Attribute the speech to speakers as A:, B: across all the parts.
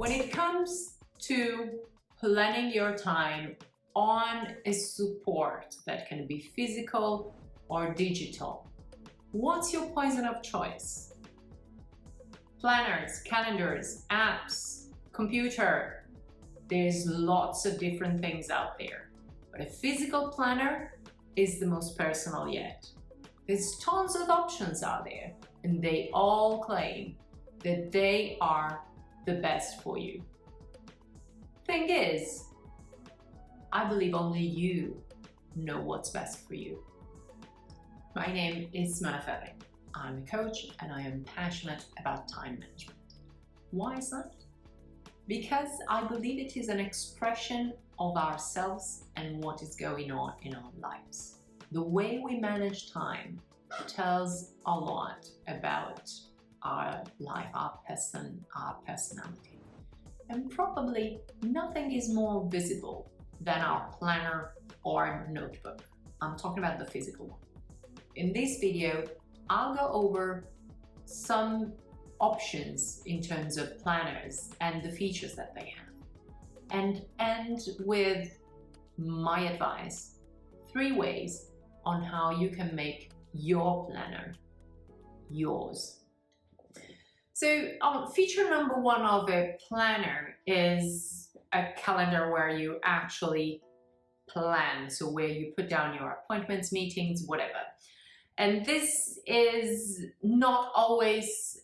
A: When it comes to planning your time on a support that can be physical or digital, what's your poison of choice? Planners, calendars, apps, computer. There's lots of different things out there, but a physical planner is the most personal yet. There's tons of options out there, and they all claim that they are the best for you. Thing is, I believe only you know what's best for you. My name is Simona Ferri. I'm a coach and I am passionate about time management. Why is that? Because I believe it is an expression of ourselves and what is going on in our lives. The way we manage time tells a lot about our life, our person, our personality. And probably nothing is more visible than our planner or notebook. I'm talking about the physical one. In this video, I'll go over some options in terms of planners and the features that they have, and end with my advice, 3 ways on how you can make your planner yours. So feature number 1 of a planner is a calendar where you actually plan, so where you put down your appointments, meetings, whatever. And this is not always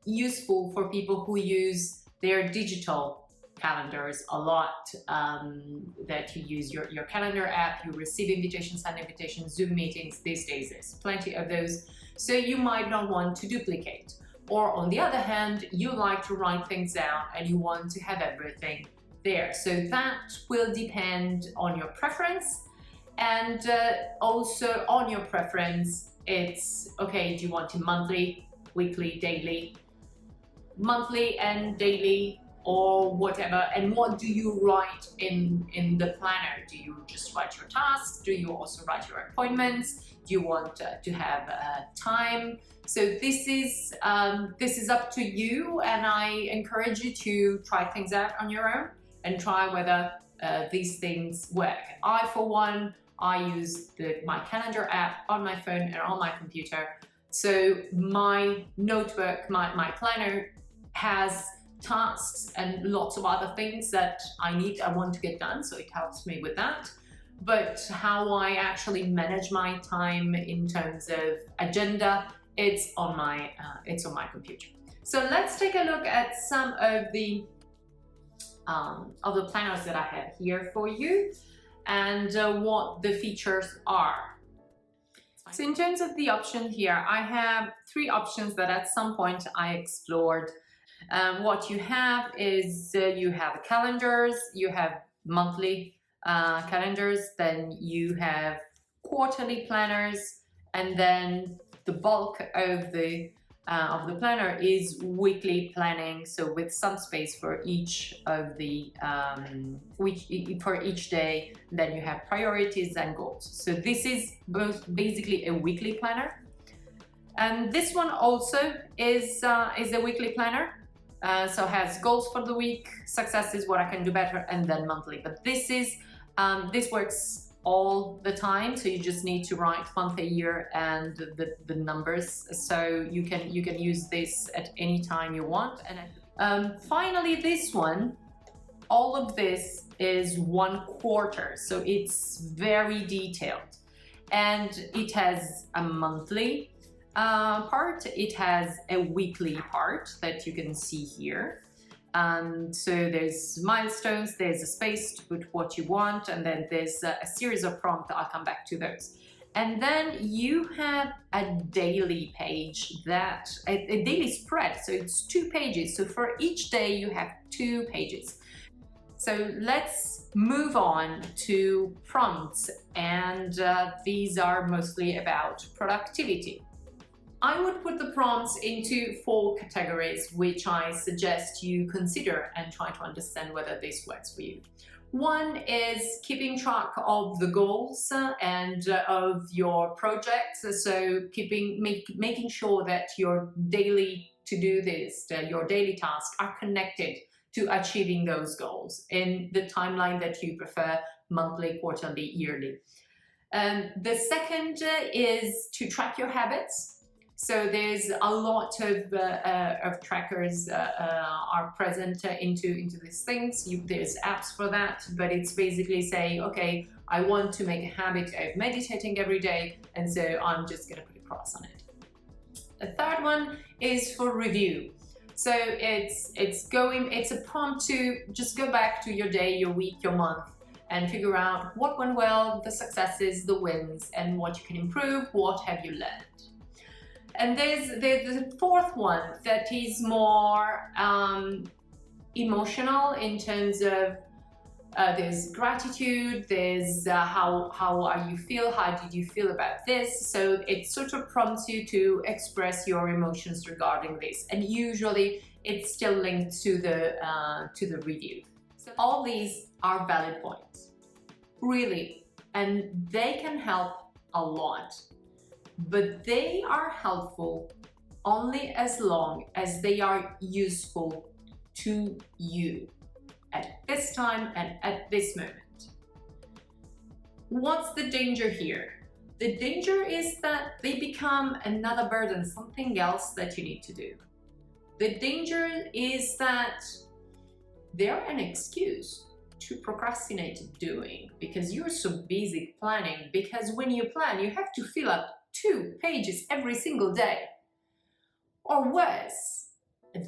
A: useful for people who use their digital calendars a lot, that you use your calendar app, you receive invitations, send invitations, Zoom meetings. These days there's plenty of those, so you might not want to duplicate. Or on the other hand, you like to write things down and you want to have everything there. So that will depend on your preference. And also on your preference, it's okay, do you want it monthly, weekly, daily, monthly and daily, or whatever? And what do you write in the planner? Do you just write your tasks? Do you also write your appointments? Do you want to have time? So this is up to you, and I encourage you to try things out on your own and try whether these things work. I, for one, I use my calendar app on my phone and on my computer. So my notebook, my planner has tasks and lots of other things that I want to get done, so it helps me with that. But how I actually manage my time in terms of agenda, it's on my computer. So let's take a look at some of the planners that I have here for you, and what the features are. So in terms of the option here, I have 3 options that at some point I explored. What you have is you have calendars, you have monthly calendars, then you have quarterly planners, and then the bulk of the planner is weekly planning, so with some space for each of the for each day. Then you have priorities and goals. So this is basically a weekly planner, and this one also is a weekly planner. So has goals for the week, success is what I can do better, and then monthly. But this works all the time, so you just need to write month, a year, and the numbers. So you can use this at any time you want. And finally, this one, all of this is 1 quarter, so it's very detailed, and it has a monthly part, it has a weekly part that you can see here. So there's milestones, there's a space to put what you want, and then there's a series of prompts. I'll come back to those. And then you have a daily page, a daily spread, so it's 2 pages. So for each day you have 2 pages. So let's move on to prompts, and these are mostly about productivity. I would put the prompts into 4 categories, which I suggest you consider and try to understand whether this works for you. One is keeping track of the goals and of your projects, so making sure that your daily to do this, your daily tasks, are connected to achieving those goals in the timeline that you prefer, monthly, quarterly, yearly. The second is to track your habits. So there's a lot of trackers are present into these things. There's apps for that, but it's basically saying, okay, I want to make a habit of meditating every day, and so I'm just going to put a cross on it. The third one is for review. So it's a prompt to just go back to your day, your week, your month, and figure out what went well, the successes, the wins, and what you can improve, what have you learned. And there's the fourth one that is more emotional in terms of there's gratitude, there's how are you feel, how did you feel about this? So it sort of prompts you to express your emotions regarding this, and usually it's still linked to the review. So all these are valid points, really, and they can help a lot, but they are helpful only as long as they are useful to you at this time and at this moment. What's the danger here? The danger is that they become another burden, something else that you need to do. The danger is that they're an excuse to procrastinate doing because you're so busy planning, because when you plan, you have to fill up 2 pages every single day. Or worse,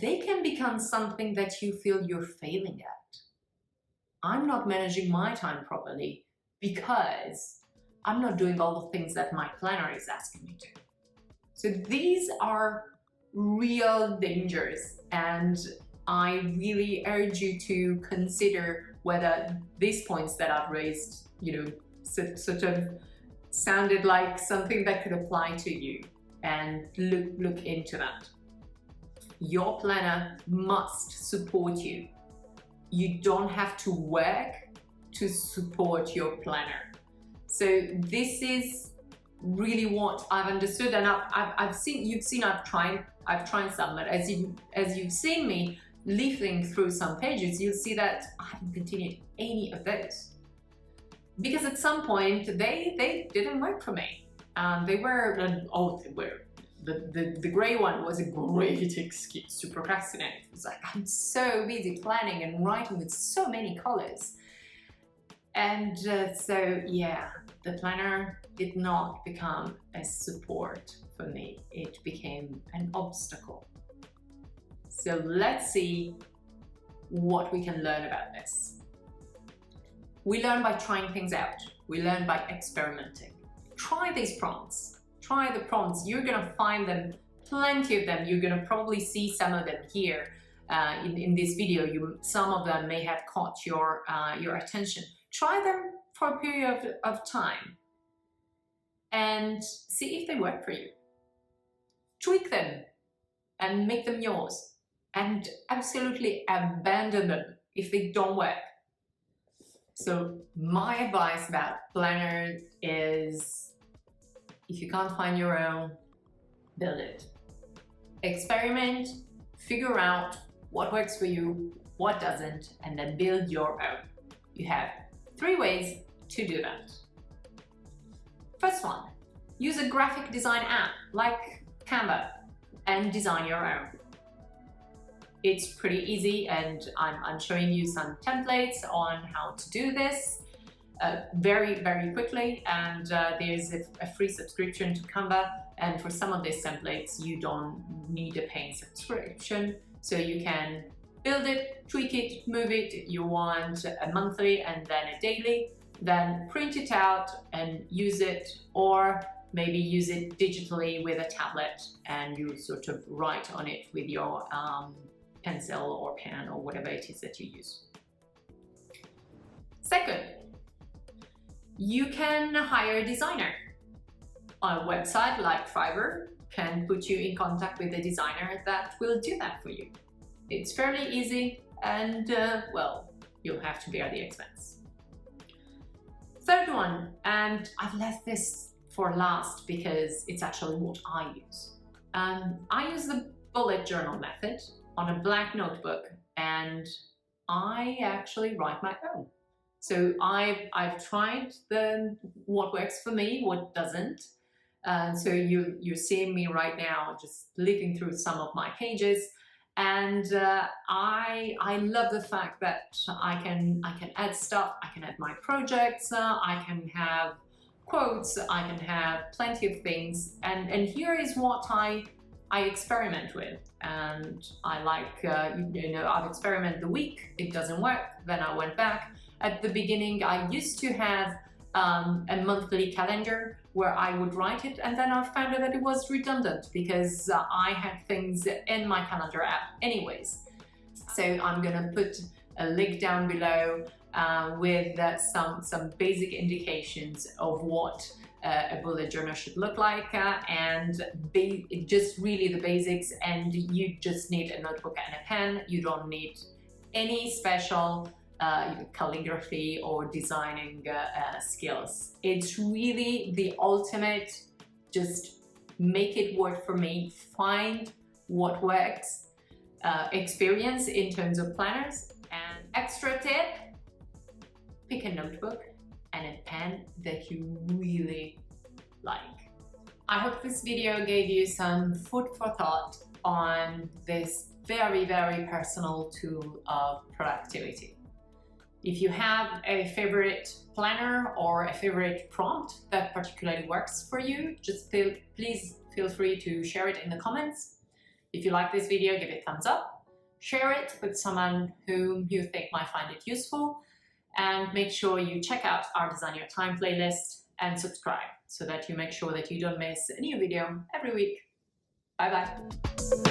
A: they can become something that you feel you're failing at. I'm not managing my time properly because I'm not doing all the things that my planner is asking me to. So these are real dangers, and I really urge you to consider whether these points that I've raised, sort of sounded like something that could apply to you, and look into that. Your planner must support you. You don't have to work to support your planner. So this is really what I've understood, and I've tried some, but as you've seen me leafing through some pages, you'll see that I haven't continued any of those. Because at some point they didn't work for me. The gray one was a great excuse to procrastinate. It was like, I'm so busy planning and writing with so many colors. And so yeah, the planner did not become a support for me. It became an obstacle. So let's see what we can learn about this. We learn by trying things out. We learn by experimenting. Try these prompts. Try the prompts. You're gonna find them, plenty of them. You're gonna probably see some of them here in this video. Some of them may have caught your attention. Try them for a period of time and see if they work for you. Tweak them and make them yours, and absolutely abandon them if they don't work. So my advice about planners is, if you can't find your own, build it. Experiment, figure out what works for you, what doesn't, and then build your own. You have 3 ways to do that. First one, use a graphic design app like Canva and design your own. It's pretty easy, and I'm showing you some templates on how to do this very, very quickly. And there's a free subscription to Canva, and for some of these templates you don't need a paying subscription, so you can build it, tweak it, move it. You want a monthly and then a daily, then print it out and use it, or maybe use it digitally with a tablet and you sort of write on it with your pencil or pen or whatever it is that you use. Second, you can hire a designer. On a website like Fiverr can put you in contact with a designer that will do that for you. It's fairly easy, and well, you'll have to bear the expense. Third one, and I've left this for last because it's actually what I use. I use the bullet journal method on a black notebook, and I actually write my own. So I've tried what works for me, what doesn't. So you're seeing me right now just leafing through some of my pages, and I love the fact that I can add stuff, I can add my projects, I can have quotes, I can have plenty of things, and here is what I experiment with. And I like, I've experimented the week, it doesn't work, then I went back. At the beginning, I used to have a monthly calendar where I would write it, and then I found out that it was redundant because I had things in my calendar app anyways. So I'm gonna put a link down below with some basic indications of what a bullet journal should look like, and just really the basics. And you just need a notebook and a pen. You don't need any special calligraphy or designing skills. It's really the ultimate, just make it work for me, find what works, experience in terms of planners. And extra tip, pick a notebook and a pen that you really like. I hope this video gave you some food for thought on this very, very personal tool of productivity. If you have a favorite planner or a favorite prompt that particularly works for you, just please feel free to share it in the comments. If you like this video, give it a thumbs up, share it with someone whom you think might find it useful, and make sure you check out our Design Your Time playlist and subscribe so that you make sure that you don't miss a new video every week. Bye bye.